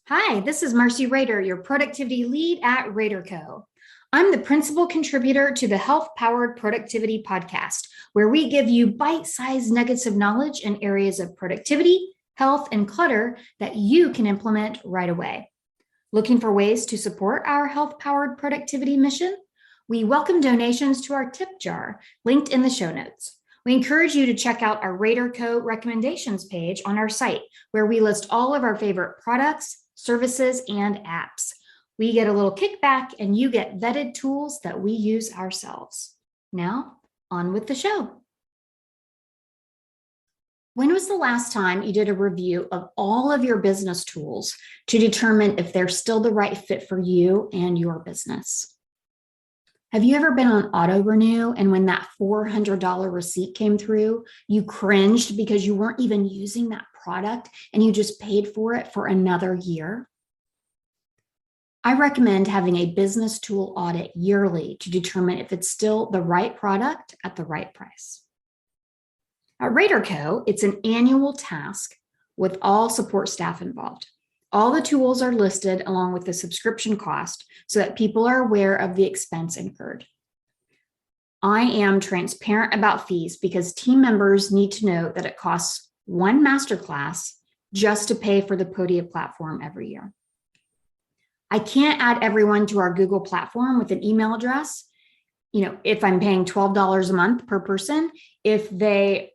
Hi, this is Marcey Rader, your productivity lead at RaderCo. I'm the principal contributor to the Health Powered Productivity podcast, where we give you bite-sized nuggets of knowledge in areas of productivity, health, and clutter that you can implement right away. Looking for ways to support our health powered productivity mission? We welcome donations to our tip jar, linked in the show notes. We encourage you to check out our RaderCo recommendations page on our site, where we list all of our favorite products, services, and apps. We get a little kickback and you get vetted tools that we use ourselves. Now, on with the show. When was the last time you did a review of all of your business tools to determine if they're still the right fit for you and your business? Have you ever been on auto renew and when that $400 receipt came through, you cringed because you weren't even using that product and you just paid for it for another year? I recommend having a business tool audit yearly to determine if it's still the right product at the right price. At RaderCo, it's an annual task with all support staff involved. All the tools are listed along with the subscription cost so that people are aware of the expense incurred. I am transparent about fees because team members need to know that it costs one masterclass just to pay for the Podia platform every year. I can't add everyone to our Google platform with an email address, if I'm paying $12 a month per person, if they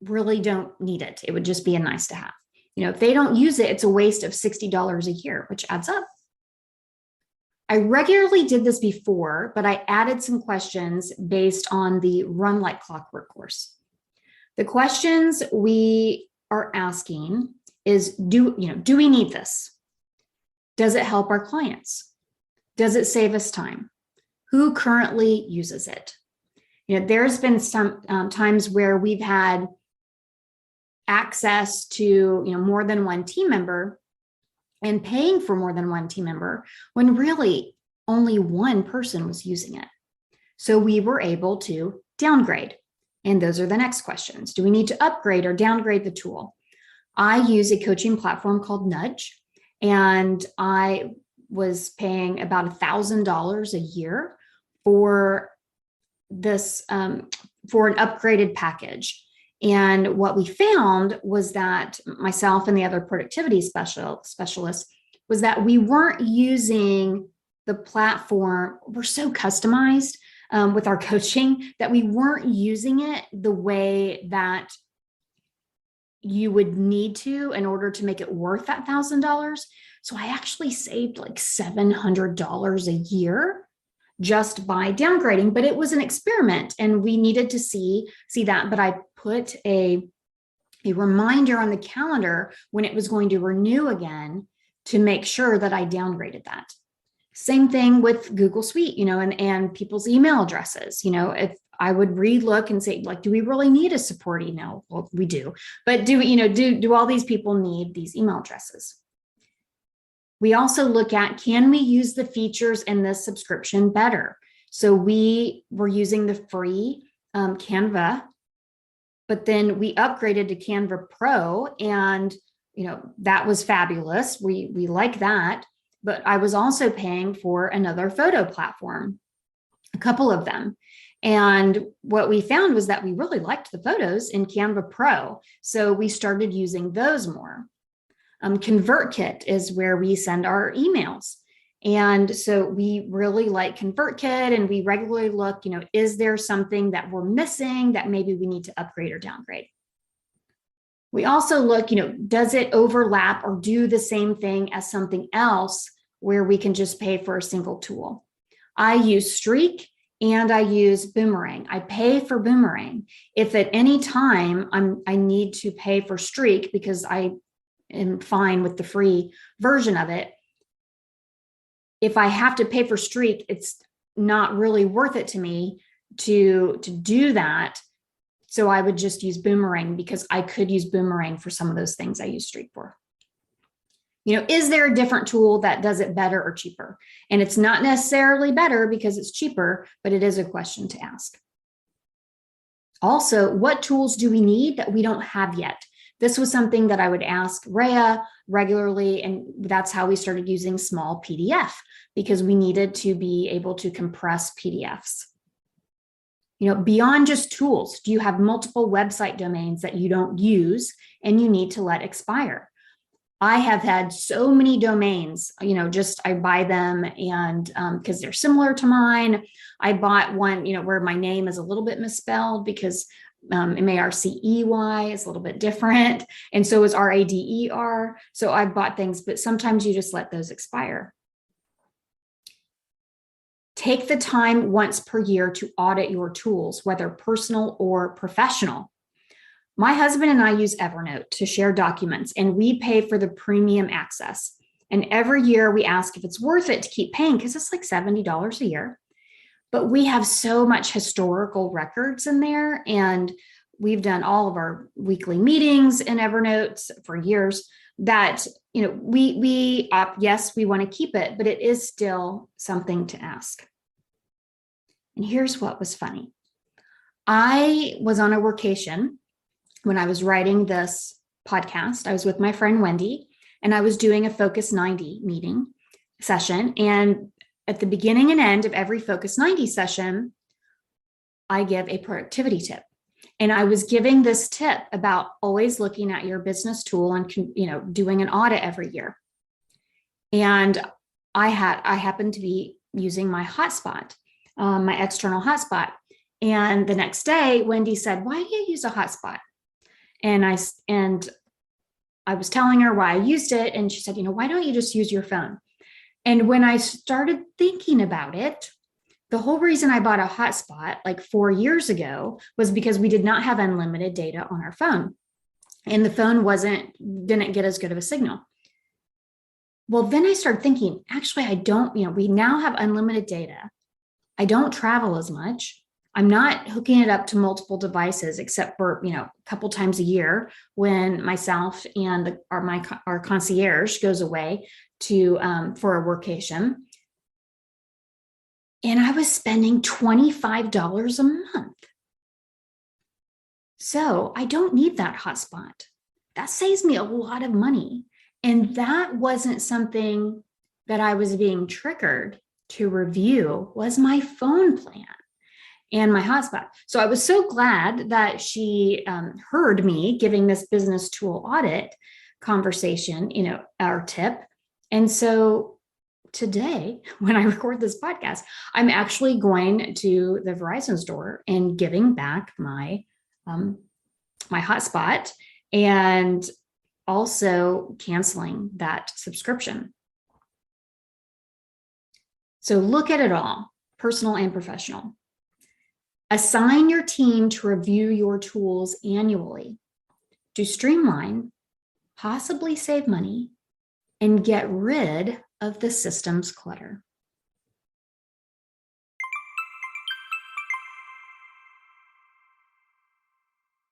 really don't need it. It would just be a nice to have. If they don't use it, it's a waste of $60 a year, which adds up. I regularly did this before, but I added some questions based on the Run Like Clockwork course. The questions we are asking is, do we need this? Does it help our clients? Does it save us time? Who currently uses it? There's been some times where we've had access to more than one team member and paying for more than one team member when really only one person was using it. So we were able to downgrade. And those are the next questions. Do we need to upgrade or downgrade the tool? I use a coaching platform called Nudge, and I was paying about $1,000 a year for this, for an upgraded package. And what we found was that myself and the other productivity specialists was that we weren't using the platform. We're so customized with our coaching that we weren't using it the way that you would need to in order to make it worth that $1,000. So I actually saved like $700 a year just by downgrading, but it was an experiment and we needed to see that. But I put a reminder on the calendar when it was going to renew again to make sure that I downgraded that. Same thing with Google Suite, and people's email addresses. If I would relook and say, do we really need a support email? Well, we do, but do all these people need these email addresses? We also look at, can we use the features in this subscription better? So we were using the free Canva, but then we upgraded to Canva Pro, and that was fabulous. We like that, but I was also paying for another photo platform, a couple of them. And what we found was that we really liked the photos in Canva Pro, so we started using those more. Convertkit is where we send our emails. And so we really like Convertkit, and we regularly look, is there something that we're missing that maybe we need to upgrade or downgrade? We also look, does it overlap or do the same thing as something else where we can just pay for a single tool? I use Streak and I use Boomerang. I pay for Boomerang. If at any time I need to pay for Streak because I am fine with the free version of it, if I have to pay for Streak, it's not really worth it to me to do that. So I would just use Boomerang because I could use Boomerang for some of those things I use Streak for. Is there a different tool that does it better or cheaper? And it's not necessarily better because it's cheaper, but it is a question to ask. Also, what tools do we need that we don't have yet? This was something that I would ask Rhea regularly, and that's how we started using small PDF, because we needed to be able to compress PDFs. Beyond just tools, do you have multiple website domains that you don't use and you need to let expire? I have had so many domains, I buy them and because they're similar to mine. I bought one, where my name is a little bit misspelled because Marcey is a little bit different. And so is Rader. So I've bought things, but sometimes you just let those expire. Take the time once per year to audit your tools, whether personal or professional. My husband and I use Evernote to share documents, and we pay for the premium access. And every year we ask if it's worth it to keep paying, because it's like $70 a year. But we have so much historical records in there, and we've done all of our weekly meetings in Evernote for years that, yes, we want to keep it, but it is still something to ask. And here's what was funny. I was on a workation when I was writing this podcast. I was with my friend Wendy, and I was doing a Focus 90 meeting session. And at the beginning and end of every Focus 90 session, I give a productivity tip. And I was giving this tip about always looking at your business tool and, doing an audit every year. And I happened to be using my hotspot, my external hotspot. And the next day, Wendy said, "Why do you use a hotspot?" And I was telling her why I used it. And she said, "Why don't you just use your phone?" And when I started thinking about it, the whole reason I bought a hotspot like 4 years ago was because we did not have unlimited data on our phone. And the phone didn't get as good of a signal. Well, then I started thinking, actually, we now have unlimited data. I don't travel as much. I'm not hooking it up to multiple devices, except for, a couple times a year when myself and our concierge goes away for a workation. And I was spending $25 a month. So I don't need that hotspot. That saves me a lot of money. And that wasn't something that I was being triggered to review, was my phone plan and my hotspot. So I was so glad that she heard me giving this business tool audit conversation, our tip. And so today, when I record this podcast, I'm actually going to the Verizon store and giving back my hotspot and also canceling that subscription. So look at it all, personal and professional. Assign your team to review your tools annually to streamline, possibly save money, and get rid of the system's clutter.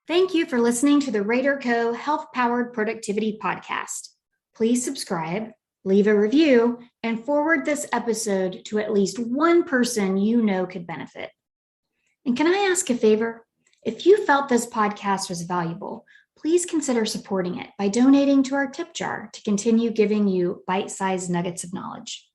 Thank you for listening to the RaderCo Health-Powered Productivity Podcast. Please subscribe, leave a review, and forward this episode to at least one person you know could benefit. And can I ask a favor? If you felt this podcast was valuable, please consider supporting it by donating to our tip jar to continue giving you bite-sized nuggets of knowledge.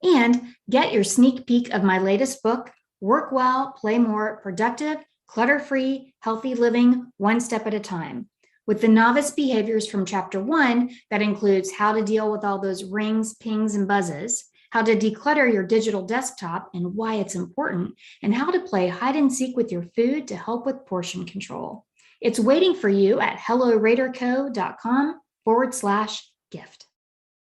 And get your sneak peek of my latest book, Work Well, Play More, Productive, Clutter-Free, Healthy Living, One Step at a Time, with the novice behaviors from Chapter 1 that includes how to deal with all those rings, pings, and buzzes, how to declutter your digital desktop and why it's important, and how to play hide and seek with your food to help with portion control. It's waiting for you at helloraderco.com/gift.